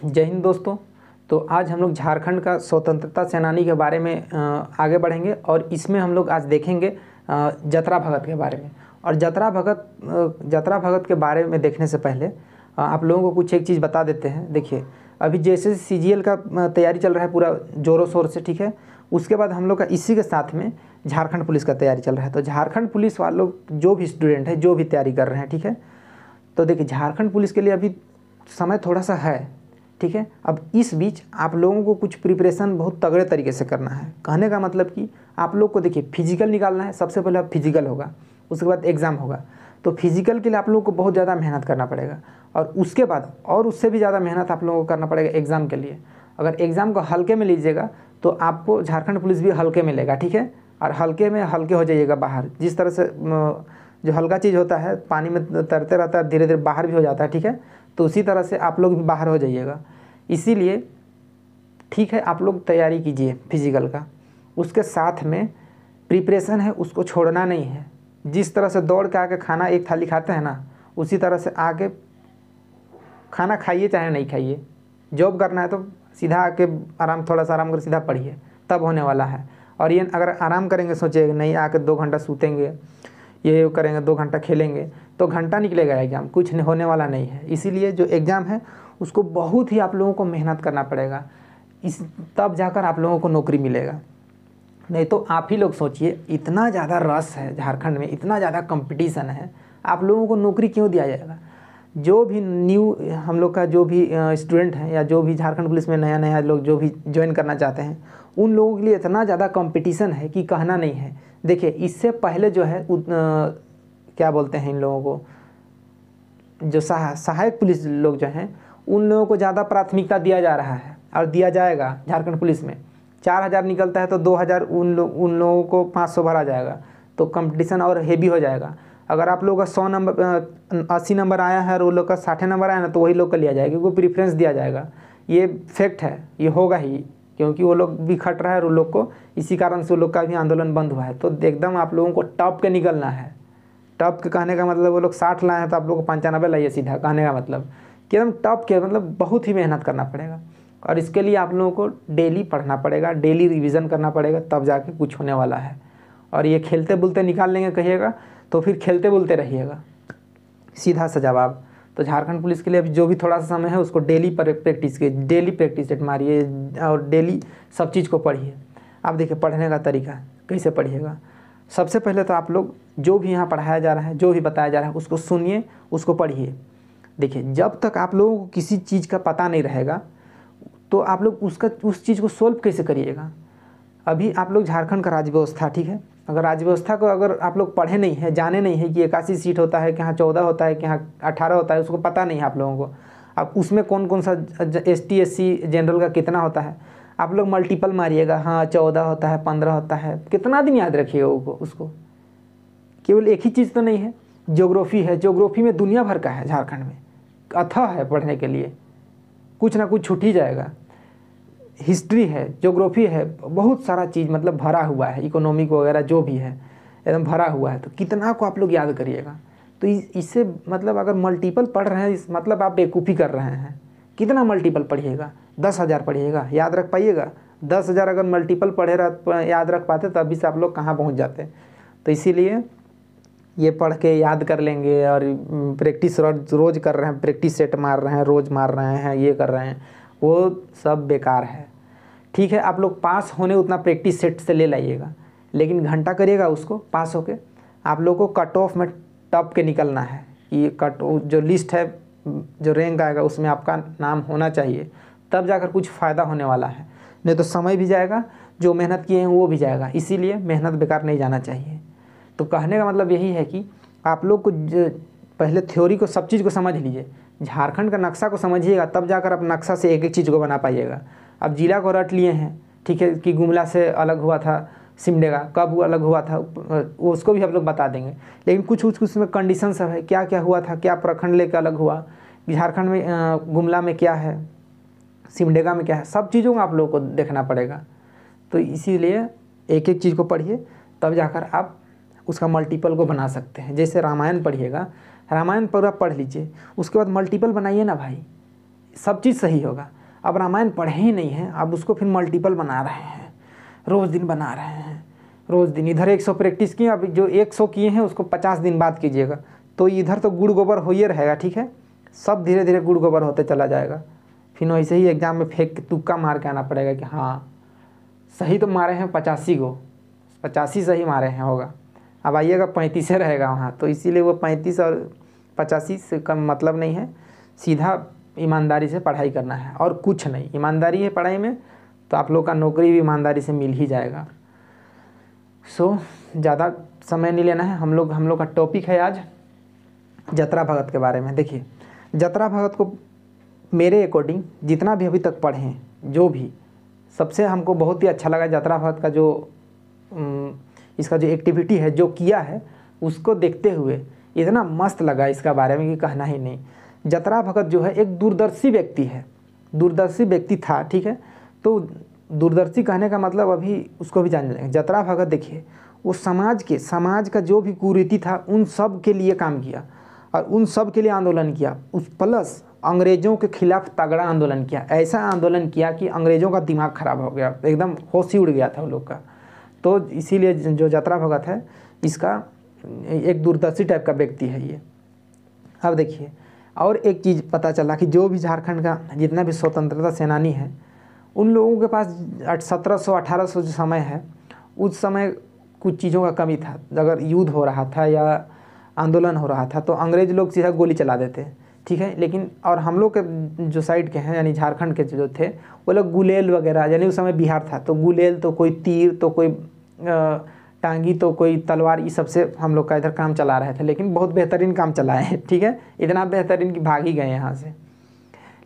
जय हिंद दोस्तों। तो आज हम लोग झारखंड का स्वतंत्रता सेनानी के बारे में आगे बढ़ेंगे और इसमें हम लोग आज देखेंगे जतरा भगत के बारे में। और जतरा भगत के बारे में देखने से पहले आप लोगों को कुछ एक चीज़ बता देते हैं। देखिए, अभी जैसे CGL का तैयारी चल रहा है पूरा ज़ोरों शोर से, ठीक है। उसके बाद हम लोग का इसी के साथ में झारखंड पुलिस का तैयारी चल रहा है। तो झारखंड पुलिस वालों जो भी स्टूडेंट है, जो भी तैयारी कर रहे हैं, ठीक है, तो देखिए झारखंड पुलिस के लिए अभी समय थोड़ा सा है, ठीक है। अब इस बीच आप लोगों को कुछ प्रिपरेशन बहुत तगड़े तरीके से करना है। कहने का मतलब कि आप लोग को देखिए फिजिकल निकालना है। सबसे पहले अब फिजिकल होगा, उसके बाद एग्ज़ाम होगा। तो फिजिकल के लिए आप लोगों को बहुत ज़्यादा मेहनत करना पड़ेगा और उसके बाद और उससे भी ज़्यादा मेहनत आप लोगों को करना पड़ेगा एग्ज़ाम के लिए। अगर एग्ज़ाम को हल्के में लीजिएगा तो आपको झारखंड पुलिस भी हल्के में लेगा, ठीक है। और हल्के में हल्के हो जाइएगा बाहर। जिस तरह से जो हल्का चीज़ होता है पानी में तैरते रहता है, धीरे धीरे बाहर भी हो जाता है, ठीक है। तो उसी तरह से आप लोग भी बाहर हो जाइएगा। इसीलिए ठीक है, आप लोग तैयारी कीजिए फिजिकल का, उसके साथ में प्रिपरेशन है उसको छोड़ना नहीं है। जिस तरह से दौड़ के आके खाना एक थाली खाते हैं ना, उसी तरह से आके खाना खाइए चाहे नहीं खाइए। जॉब करना है तो सीधा आके थोड़ा सा आराम कर सीधा पढ़िए, तब होने वाला है। और ये अगर आराम करेंगे, सोचिए नहीं आके 2 घंटा सूतेंगे, ये करेंगे 2 घंटा खेलेंगे, तो घंटा निकलेगा एग्ज़ाम, कुछ होने वाला नहीं है। इसीलिए जो एग्ज़ाम है उसको बहुत ही आप लोगों को मेहनत करना पड़ेगा, तब जाकर आप लोगों को नौकरी मिलेगा। नहीं तो आप ही लोग सोचिए, इतना ज़्यादा रस है झारखंड में, इतना ज़्यादा कंपटीशन है, आप लोगों को नौकरी क्यों दिया जाएगा। जो भी न्यू हम लोग का जो भी स्टूडेंट हैं या जो भी झारखंड पुलिस में नया नया लोग जो भी ज्वाइन करना चाहते हैं, उन लोगों के लिए इतना ज़्यादा कंपटीशन है कि कहना नहीं है। देखिए, इससे पहले जो है क्या बोलते हैं इन लोगों को, जो सहायक पुलिस लोग जो हैं, उन लोगों को ज़्यादा प्राथमिकता दिया जा रहा है और दिया जाएगा। झारखंड पुलिस में 4000 निकलता है तो 2000 उन लोगों को 500 भरा जाएगा, तो कंपटीशन और हेवी हो जाएगा। अगर आप लोगों का 100 नंबर 80 नंबर आया है और वो लोग का 60 नंबर आया ना, तो वही लोग का लिया जाएगा, क्योंकि प्रीफ्रेंस दिया जाएगा। ये फैक्ट है, ये होगा ही, क्योंकि वो लोग भी खट रहा है और उन लोग को इसी कारण से वो लोग का भी आंदोलन बंद हुआ है। तो एकदम आप लोगों को टॉप के निकलना है। टॉप के कहने का मतलब वो लोग 60 लाए हैं तो आप लोग को 95 लाइए, सीधा कहने का मतलब कि एकदम टॉप के, मतलब बहुत ही मेहनत करना पड़ेगा। और इसके लिए आप लोगों को डेली पढ़ना पड़ेगा, डेली रिवीजन करना पड़ेगा, तब जाके कुछ होने वाला है। और ये खेलते बुलते निकाल लेंगे कहिएगा तो फिर खेलते बुलते रहिएगा, सीधा सा जवाब। तो झारखंड पुलिस के लिए अभी जो भी थोड़ा सा समय है उसको डेली प्रैक्टिस कीजिए, डेली प्रैक्टिस सेट मारिए और डेली सब चीज़ को पढ़िए। आप देखिए पढ़ने का तरीका कैसे पढ़िएगा। सबसे पहले तो आप लोग जो भी यहाँ पढ़ाया जा रहा है, जो भी बताया जा रहा है, उसको सुनिए, उसको पढ़िए। देखिए, जब तक आप लोगों को किसी चीज़ का पता नहीं रहेगा तो आप लोग उस चीज़ को सोल्व कैसे करिएगा। अभी आप लोग झारखंड का राज्य व्यवस्था, ठीक है, अगर राज्य व्यवस्था को अगर आप लोग पढ़े नहीं है, जाने नहीं है कि 81 सीट होता है, कि यहाँ 14 होता है, कि यहाँ 18 होता है, उसको पता नहीं है आप लोगों को। अब उसमें कौन कौन सा ST SC जनरल का कितना होता है, आप लोग मल्टीपल मारिएगा। हाँ, 14 होता है, 15 होता है, कितना दिन याद रखिएगा उसको। केवल एक ही चीज़ तो नहीं है, ज्योग्राफी है। ज्योग्राफी में दुनिया भर का है, झारखंड में अथाह है पढ़ने के लिए, कुछ ना कुछ छूट ही जाएगा। हिस्ट्री है, ज्योग्राफी है, बहुत सारा चीज़ मतलब भरा हुआ है, इकोनॉमिक वगैरह जो भी है एकदम भरा हुआ है। तो कितना को आप लोग याद करिएगा। तो इससे मतलब अगर मल्टीपल पढ़ रहे हैं, इस मतलब आप बेवकूफ़ी कर रहे हैं। कितना मल्टीपल पढ़िएगा, 10,000 पढ़िएगा, याद रख पाइएगा। 10,000 अगर मल्टीपल याद रख पाते तो अभी से आप लोग कहाँ पहुँच जाते। तो इसीलिए ये पढ़ के याद कर लेंगे और प्रैक्टिस रोज़ कर रहे हैं, प्रैक्टिस सेट मार रहे हैं, रोज़ मार रहे हैं, ये कर रहे हैं, वो सब बेकार है। ठीक है, आप लोग पास होने उतना प्रैक्टिस सेट से ले लाइएगा, लेकिन घंटा करिएगा उसको पास होके। आप लोग को कट ऑफ में टॉप के निकलना है। ये जो लिस्ट है, जो रैंक आएगा उसमें आपका नाम होना चाहिए, तब जाकर कुछ फ़ायदा होने वाला है। नहीं तो समय भी जाएगा, जो मेहनत किए हैं वो भी जाएगा। इसीलिए मेहनत बेकार नहीं जाना चाहिए। तो कहने का मतलब यही है कि आप लोग को पहले थ्योरी को, सब चीज़ को समझ लीजिए, झारखंड का नक्शा को समझिएगा, तब जाकर आप नक्शा से एक एक चीज़ को बना पाइएगा। अब जिला को रट लिए हैं, ठीक है, कि गुमला से अलग हुआ था सिमडेगा, कब वो अलग हुआ था उसको भी हम लोग बता देंगे। लेकिन कुछ उसमें कंडीशन सब है, क्या क्या हुआ था, क्या प्रखंड लेकर अलग हुआ, झारखंड में गुमला में क्या है, सिमडेगा में क्या है, सब चीज़ों को आप लोगों को देखना पड़ेगा। तो इसीलिए एक एक चीज़ को पढ़िए, तब जाकर आप उसका मल्टीपल को बना सकते हैं। जैसे रामायण पढ़िएगा, रामायण पूरा पढ़ लीजिए, उसके बाद मल्टीपल बनाइए ना भाई। सब चीज़ सही होगा। अब रामायण पढ़े ही नहीं है, अब उसको फिर मल्टीपल बना रहे हैं, रोज़ दिन बना रहे हैं, रोज़ दिन। इधर 100 प्रैक्टिस किए, अब जो 100 किए हैं उसको 50 दिन बाद कीजिएगा, तो इधर तो गुड़ गोबर हो ही रहेगा, ठीक है। सब धीरे धीरे गुड़ गोबर होते चला जाएगा। फिर वैसे ही एग्ज़ाम में फेंक तुक्का मार के आना पड़ेगा कि हाँ सही तो मारे हैं 85 को, 85 सही मारे हैं होगा। अब आइएगा 35 रहेगा वहाँ, तो इसीलिए वो 35 और 85 से कम मतलब नहीं है। सीधा ईमानदारी से पढ़ाई करना है और कुछ नहीं। ईमानदारी है पढ़ाई में तो आप लोग का नौकरी भी ईमानदारी से मिल ही जाएगा। सो ज़्यादा समय नहीं लेना है। हम लोग का टॉपिक है आज जतरा भगत के बारे में। देखिए जतरा भगत को मेरे अकॉर्डिंग जितना भी अभी तक पढ़े हैं, जो भी सबसे हमको बहुत ही अच्छा लगा जतरा भगत का जो इसका जो एक्टिविटी है जो किया है, उसको देखते हुए इतना मस्त लगा इसका बारे में कि कहना ही नहीं। जतरा भगत जो है एक दूरदर्शी व्यक्ति है, दूरदर्शी व्यक्ति था, ठीक है। तो दूरदर्शी कहने का मतलब अभी उसको भी जान लेंगे। जतरा भगत देखिए वो समाज का जो भी कुरीति था उन सब के लिए काम किया और उन सब के लिए आंदोलन किया, उस प्लस अंग्रेज़ों के खिलाफ तगड़ा आंदोलन किया। ऐसा आंदोलन किया कि अंग्रेज़ों का दिमाग ख़राब हो गया, एकदम होश ही उड़ गया था उन लोग का। तो इसीलिए जो जतरा भगत है इसका एक दूरदर्शी टाइप का व्यक्ति है ये। अब देखिए और एक चीज़ पता चला कि जो भी झारखंड का जितना भी स्वतंत्रता सेनानी है उन लोगों के पास 1700-1800 जो समय है, उस समय कुछ चीज़ों का कमी था। अगर युद्ध हो रहा था या आंदोलन हो रहा था तो अंग्रेज़ लोग सीधा गोली चला देते, ठीक है। लेकिन और हम लोग के जो साइड के हैं यानी झारखंड के जो थे वो लोग गुलेल वगैरह, यानी उस समय बिहार था तो गुलेल तो कोई तीर तो कोई टांगी तो कोई तलवार, ये सबसे हम लोग का इधर काम चला रहे थे। लेकिन बहुत बेहतरीन काम चलाए हैं, ठीक है। इतना बेहतरीन कि भाग ही गए यहाँ से।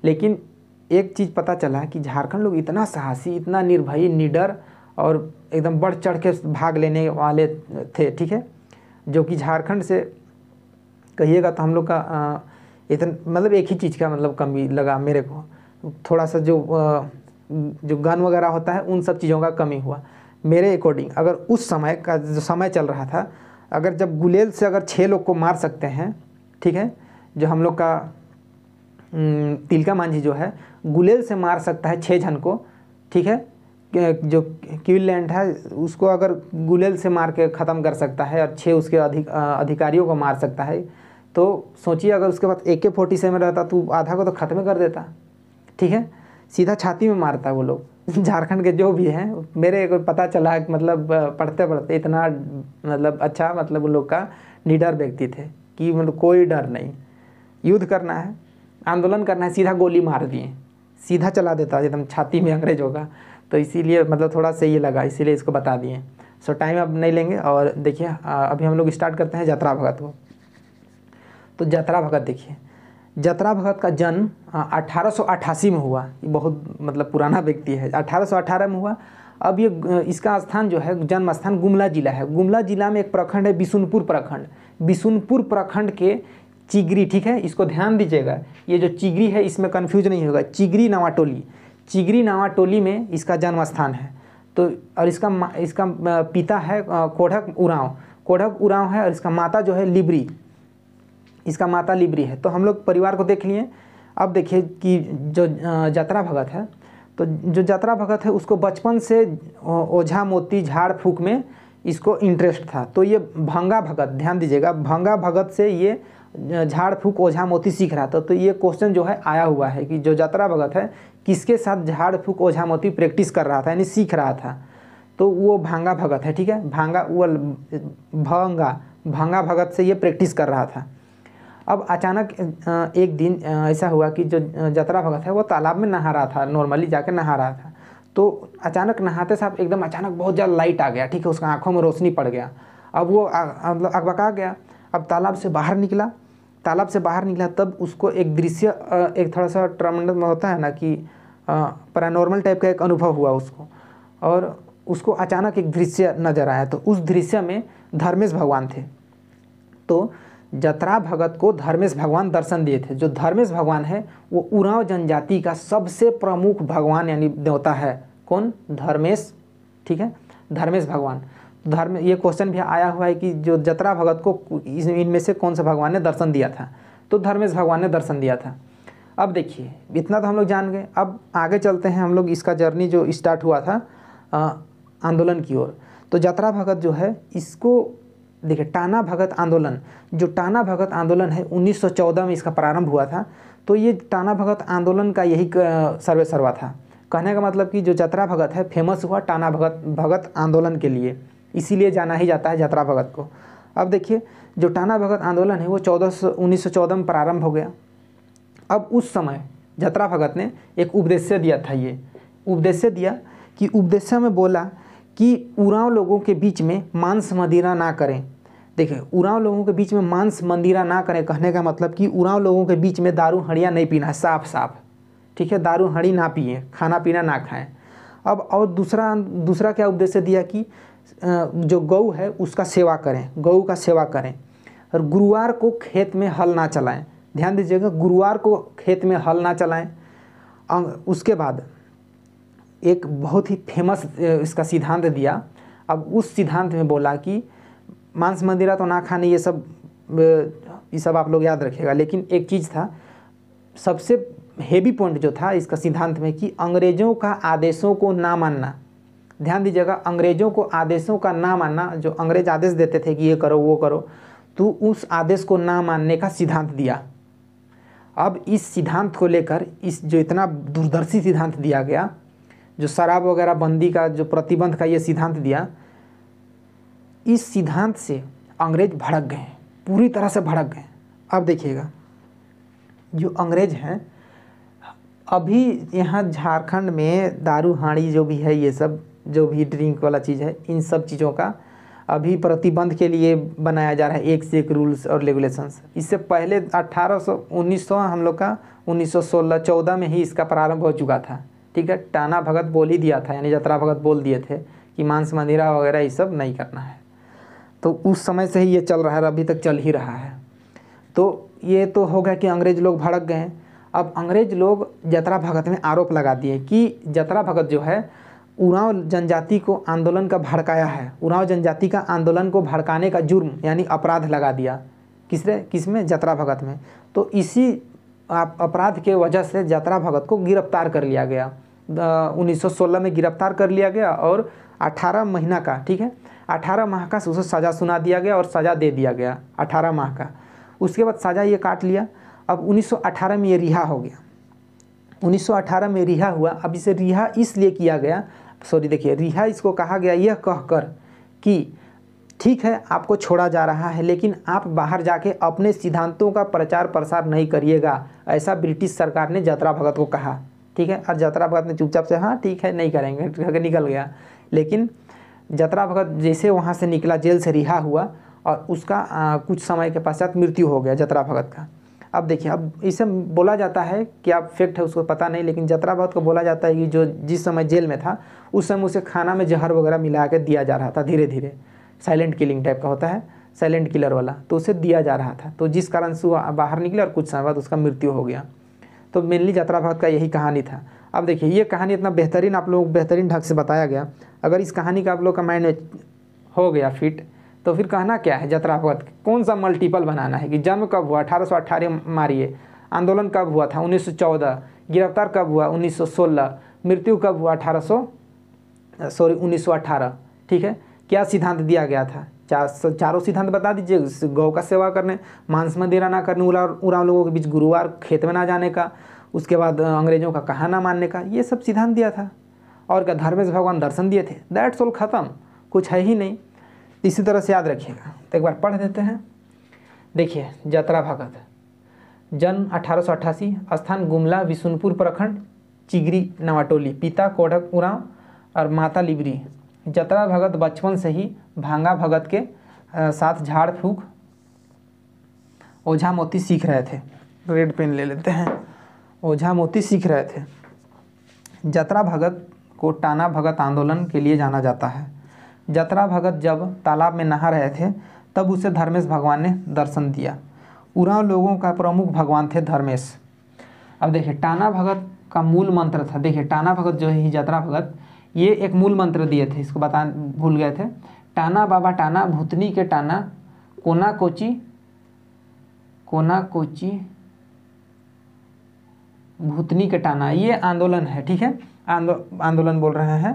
लेकिन एक चीज़ पता चला कि झारखंड लोग इतना साहसी, इतना निर्भयी, निडर और एकदम बढ़ चढ़ के भाग लेने वाले थे, ठीक है। जो कि झारखंड से कहिएगा तो हम लोग का इतना मतलब एक ही चीज़ का मतलब कमी लगा मेरे को, थोड़ा सा जो गन वगैरह होता है उन सब चीज़ों का कमी हुआ मेरे अकॉर्डिंग। अगर उस समय का जो समय चल रहा था, अगर जब गुलेल से अगर 6 लोग को मार सकते हैं, ठीक है, जो हम लोग का तिलका मांझी जो है गुलेल से मार सकता है 6 जन को, ठीक है। जो क्विनलैंड है उसको अगर गुलेल से मार के ख़त्म कर सकता है और 6 उसके अधिकारियों को मार सकता है, तो सोचिए अगर उसके बाद AK-47 में रहता तो आधा को तो ख़त्म कर देता, ठीक है। सीधा छाती में मारता वो लोग। झारखंड के जो भी हैं मेरे को पता चला मतलब पढ़ते पढ़ते इतना मतलब अच्छा मतलब उन लोग का निडर व्यक्ति थे कि मतलब कोई डर नहीं, युद्ध करना है, आंदोलन करना है, सीधा गोली मार दिए, सीधा चला देता एकदम छाती में अंग्रेजों का। तो इसीलिए मतलब थोड़ा सही ये लगा, इसीलिए इसको बता दिए। सो टाइम अब नहीं लेंगे और देखिए अभी हम लोग स्टार्ट करते हैं जतरा भगत को। तो जतरा भगत देखिए, जतरा भगत का जन्म 1888 में हुआ। ये बहुत मतलब पुराना व्यक्ति है। 1818 में हुआ। अब ये इसका स्थान जो है जन्म स्थान गुमला जिला है। गुमला जिला में एक प्रखंड है बिशुनपुर प्रखंड। बिशुनपुर प्रखंड के चिगरी, ठीक है, इसको ध्यान दीजिएगा, ये जो चिगरी है इसमें कन्फ्यूज नहीं होगा, चिगरी नावाटोली, चिगरी नावाटोली में इसका जन्म स्थान है। तो और इसका पिता है कोढ़क उरांव है और इसका माता जो है लिबरी, इसका माता लिबरी है। तो हम लोग परिवार को देख लिए। अब देखिए कि जो जतरा भगत है, तो जो जतरा भगत है उसको बचपन से ओझा मोती झाड़ फूक में इसको इंटरेस्ट था। तो ये भंगा भगत, ध्यान दीजिएगा, भंगा भगत से ये झाड़ फूक ओझा मोती सीख रहा था। तो ये क्वेश्चन जो है आया हुआ है कि जो जतरा भगत है किसके साथ झाड़ फूक ओझा मोती प्रैक्टिस कर रहा था यानी सीख रहा था, तो वो भांगा भगत है, ठीक है। भांगा भगत से ये प्रैक्टिस कर रहा था। अब अचानक एक दिन ऐसा हुआ कि जो जतरा भगत है वो तालाब में नहा रहा था, नॉर्मली जाकर नहा रहा था। तो अचानक नहाते साथ एकदम अचानक बहुत ज़्यादा लाइट आ गया, ठीक है, उसका आंखों में रोशनी पड़ गया। अब वो मतलब अकबका गया। अब तालाब से बाहर निकला, तब उसको एक दृश्य एक थोड़ा सा ट्रमेंडस में होता है ना कि पैरानॉर्मल टाइप का एक अनुभव हुआ उसको, और उसको अचानक एक दृश्य नज़र आया। तो उस दृश्य में धर्मेश भगवान थे। तो जतरा भगत को धर्मेश भगवान दर्शन दिए थे। जो धर्मेश भगवान है वो उरांव जनजाति का सबसे प्रमुख भगवान यानी देवता है। कौन? धर्मेश, ठीक है, धर्मेश भगवान। ये क्वेश्चन भी आया हुआ है कि जो जतरा भगत को इनमें से कौन सा भगवान ने दर्शन दिया था, तो धर्मेश भगवान ने दर्शन दिया था। अब देखिए इतना तो हम लोग जान गए, अब आगे चलते हैं हम लोग, इसका जर्नी जो स्टार्ट हुआ था आंदोलन की ओर। तो जतरा भगत जो है इसको देखिए, टाना भगत आंदोलन, जो टाना भगत आंदोलन है 1914 में इसका प्रारंभ हुआ था। तो ये टाना भगत आंदोलन का यही सर्वे सर्वा था। कहने का मतलब कि जो जतरा भगत है फेमस हुआ टाना भगत आंदोलन के लिए, इसीलिए जाना ही जाता है जतरा भगत को। अब देखिए जो टाना भगत आंदोलन है वो 1914 में प्रारंभ हो गया। अब उस समय जतरा भगत ने एक उपदेश दिया था, ये उपदेश दिया कि उपदेश में बोला कि उरांव लोगों के बीच में मांस मदिरा ना करें। देखिए उरांव लोगों के बीच में मांस मदिरा ना करें, कहने का मतलब कि उरांव लोगों के बीच में दारू हड़िया नहीं पीना है, साफ साफ, ठीक है, दारू हड़ी ना पिए, खाना पीना ना खाएं। अब और दूसरा क्या उपदेश दिया कि जो गऊ है उसका सेवा करें, गऊ का सेवा करें, और गुरुवार को खेत में हल ना चलाएं। ध्यान दीजिएगा, गुरुवार को खेत में हल ना चलाएं। उसके बाद एक बहुत ही फेमस इसका सिद्धांत दिया। अब उस सिद्धांत में बोला कि मांस मदिरा तो ना खाने, ये सब आप लोग याद रखिएगा। लेकिन एक चीज़ था, सबसे हेवी पॉइंट जो था इसका सिद्धांत में, कि अंग्रेज़ों का आदेशों को ना मानना। ध्यान दीजिएगा, अंग्रेज़ों को आदेशों का ना मानना, जो अंग्रेज आदेश देते थे कि ये करो वो करो, तो उस आदेश को ना मानने का सिद्धांत दिया। अब इस सिद्धांत को लेकर, इस जो इतना दूरदर्शी सिद्धांत दिया गया, जो शराब वगैरह बंदी का जो प्रतिबंध का ये सिद्धांत दिया, इस सिद्धांत से अंग्रेज भड़क गए, पूरी तरह से भड़क गए। अब देखिएगा, जो अंग्रेज हैं अभी यहाँ झारखंड में दारू हांडी जो भी है, ये सब जो भी ड्रिंक वाला चीज़ है, इन सब चीज़ों का अभी प्रतिबंध के लिए बनाया जा रहा है एक से एक रूल्स और रेगुलेशंस। इससे पहले 1900 हम लोग का 1916-14 में ही इसका प्रारंभ हो चुका था, ठीक है। टाना भगत बोल ही दिया था, यानी जतरा भगत बोल दिए थे कि मांस मदिरा वगैरह ये सब नहीं करना है। तो उस समय से ही ये चल रहा है, अभी तक चल ही रहा है। तो ये तो हो गया कि अंग्रेज लोग भड़क गए। अब अंग्रेज लोग जतरा भगत में आरोप लगा दिए कि जतरा भगत जो है उरांव जनजाति को आंदोलन का भड़काया है, उरांव जनजाति का आंदोलन को भड़काने का जुर्म यानी अपराध लगा दिया। किसमें? जतरा भगत में। तो इसी अपराध के वजह से जतरा भगत को गिरफ्तार कर लिया गया। 1916 में गिरफ्तार कर लिया गया और 18 महीना का, ठीक है, 18 माह का उसे सज़ा सुना दिया गया और सज़ा दे दिया गया 18 माह का। उसके बाद सज़ा ये काट लिया। अब 1918 में ये रिहा हो गया। 1918 में रिहा हुआ। अब इसे रिहा इसलिए किया गया, देखिए रिहा इसको कहा गया यह कहकर कि ठीक है आपको छोड़ा जा रहा है, लेकिन आप बाहर जाके अपने सिद्धांतों का प्रचार प्रसार नहीं करिएगा, ऐसा ब्रिटिश सरकार ने जतरा भगत को कहा, ठीक है। और जतरा भगत ने चुपचाप से हाँ ठीक है नहीं करेंगे निकल गया। लेकिन जतरा भगत जैसे वहाँ से निकला, जेल से रिहा हुआ, और उसका कुछ समय के पश्चात मृत्यु हो गया जतरा भगत का। अब देखिए, अब इसे बोला जाता है, क्या फैक्ट है उसको पता नहीं, लेकिन जतरा भगत को बोला जाता है कि जो जिस समय जेल में था उस समय उसे खाना में जहर वगैरह मिला के दिया जा रहा था, धीरे धीरे साइलेंट किलिंग टाइप का होता है, साइलेंट किलर वाला, तो उसे दिया जा रहा था। तो जिस कारण से वो बाहर निकले और कुछ समय बाद उसका मृत्यु हो गया। तो मेनली जतरा भगत का यही कहानी था। अब देखिए ये कहानी इतना बेहतरीन आप लोग बेहतरीन ढंग से बताया गया। अगर इस कहानी का आप लोग का माइंड में हो गया फिट, तो फिर कहना क्या है जतरा भगत, कौन सा मल्टीपल बनाना है कि जन्म कब हुआ 1818 मारिए, आंदोलन कब हुआ था 1914, गिरफ्तार कब हुआ 1916, मृत्यु कब हुआ 1918, ठीक है। क्या सिद्धांत दिया गया था, चारों सिद्धांत बता दीजिए। गौ का सेवा करने, मांस मदिरा ना करने, उरांव लोगों के बीच गुरुवार खेत में ना जाने का, उसके बाद अंग्रेजों का कहा ना मानने का, ये सब सिद्धांत दिया था। और क्या धर्मेश भगवान दर्शन दिए थे, दैट्स ऑल, ख़त्म, कुछ है ही नहीं। इसी तरह से याद रखिएगा। तो एक बार पढ़ देते हैं। देखिए जतरा भगत, जन्म 1888, स्थान गुमला विशुनपुर प्रखंड चिगरी नवाटोली, पिता कोढ़क उरांव और माता लिबरी। जतरा भगत बचपन से ही भांगा भगत के साथ झाड़ फूँक ओझा मोती सीख रहे थे। रेड पेन ले लेते हैं। ओझा मोती सीख रहे थे। जतरा भगत को टाना भगत आंदोलन के लिए जाना जाता है। जतरा भगत जब तालाब में नहा रहे थे तब उसे धर्मेश भगवान ने दर्शन दिया। उरांव लोगों का प्रमुख भगवान थे धर्मेश। अब देखिए टाना भगत का मूल मंत्र था, देखिए टाना भगत जो है जतरा भगत, ये एक मूल मंत्र दिए थे, इसको बता भूल गए थे। टाना बाबा टाना भूतनी के टाना, कोना कोची भूतनी के टाना, ये आंदोलन है, ठीक है, आंदोलन बोल रहे हैं,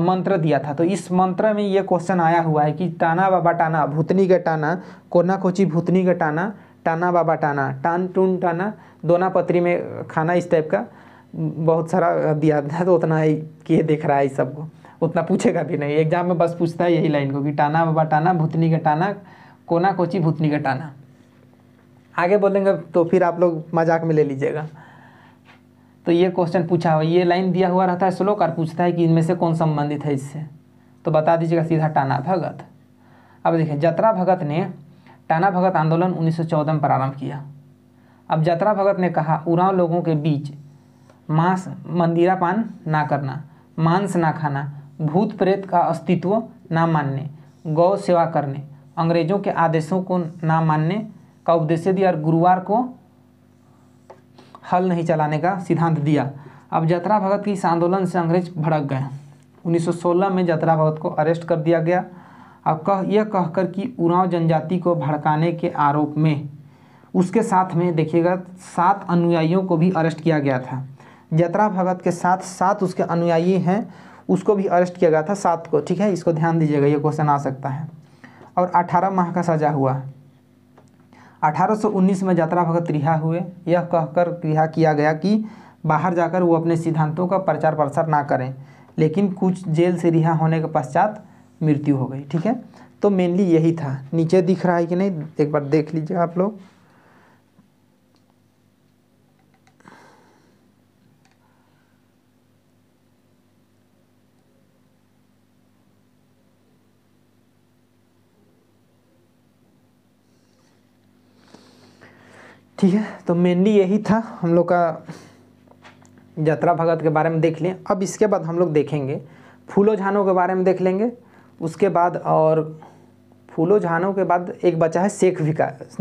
मंत्र दिया था। तो इस मंत्र में ये क्वेश्चन आया हुआ है कि टाना बाबा टाना, भूतनी के टाना, कोना कोची भूतनी के टाना, टाना बाबा टाना, टान टून टाना, दोना पत्री में खाना, इस टाइप का बहुत सारा दिया था। तो उतना ही किए देख रहा है इस सबको, उतना पूछेगा भी नहीं एग्जाम में, बस पूछता है यही लाइन को कि टाना बाबा टाना, भूतनी के टाना, कोना कोची भूतनी के टाना। आगे बोलेंगे तो फिर आप लोग मजाक में ले लीजिएगा। तो ये क्वेश्चन पूछा हुआ, ये लाइन दिया हुआ रहता है श्लोक और पूछता है कि इनमें से कौन संबंधित है इससे, तो बता दीजिएगा सीधा टाना भगत। अब देखिए, जतरा भगत ने टाना भगत आंदोलन 1914 में प्रारंभ किया। अब जतरा भगत ने कहा, उरांव लोगों के बीच मांस मंदिरा पान ना करना, मांस ना खाना, भूत प्रेत का अस्तित्व ना मानने, गौ सेवा करने, अंग्रेजों के आदेशों को ना मानने का उपदेश दिया और गुरुवार को हल नहीं चलाने का सिद्धांत दिया। अब जतरा भगत की इस आंदोलन से अंग्रेज भड़क गए। 1916 में जतरा भगत को अरेस्ट कर दिया गया। अब यह कहकर कि उरांव जनजाति को भड़काने के आरोप में उसके साथ में देखिएगा 7 अनुयायियों को भी अरेस्ट किया गया था। जतरा भगत के साथ 7 उसके अनुयायी हैं, उसको भी अरेस्ट किया गया था, 7 को, ठीक है, इसको ध्यान दीजिएगा, ये क्वेश्चन आ सकता है। और 18 माह का सजा हुआ। 1819 में जतरा भगत रिहा हुए। यह कहकर रिहा किया गया कि बाहर जाकर वो अपने सिद्धांतों का प्रचार प्रसार ना करें, लेकिन कुछ जेल से रिहा होने के पश्चात मृत्यु हो गई, ठीक है। तो मेनली यही था। नीचे दिख रहा है कि नहीं, एक बार देख लीजिए आप लोग। ठीक है, तो मेनली यही था हम लोग का, जतरा भगत के बारे में देख लें। अब इसके बाद हम लोग देखेंगे फूलो झानो के बारे में देख लेंगे उसके बाद, और फूलो झानो के बाद एक बचा है शेख विकास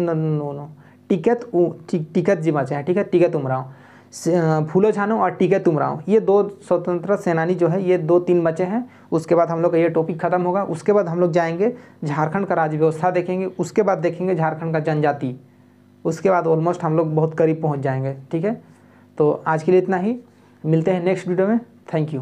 टिकैत जी बचे हैं, ठीक है, टिकैत उमराव। फूलो झानो और टिकैत उमराव, ये 2 स्वतंत्रता सेनानी जो है, ये 2-3 बचे हैं। उसके बाद हम लोग का ये टॉपिक खत्म होगा। उसके बाद हम लोग जाएंगे झारखंड का राज्य व्यवस्था देखेंगे, उसके बाद देखेंगे झारखंड का जनजाति, उसके बाद ऑलमोस्ट हम लोग बहुत करीब पहुंच जाएंगे, ठीक है। तो आज के लिए इतना ही, मिलते हैं नेक्स्ट वीडियो में। Thank you.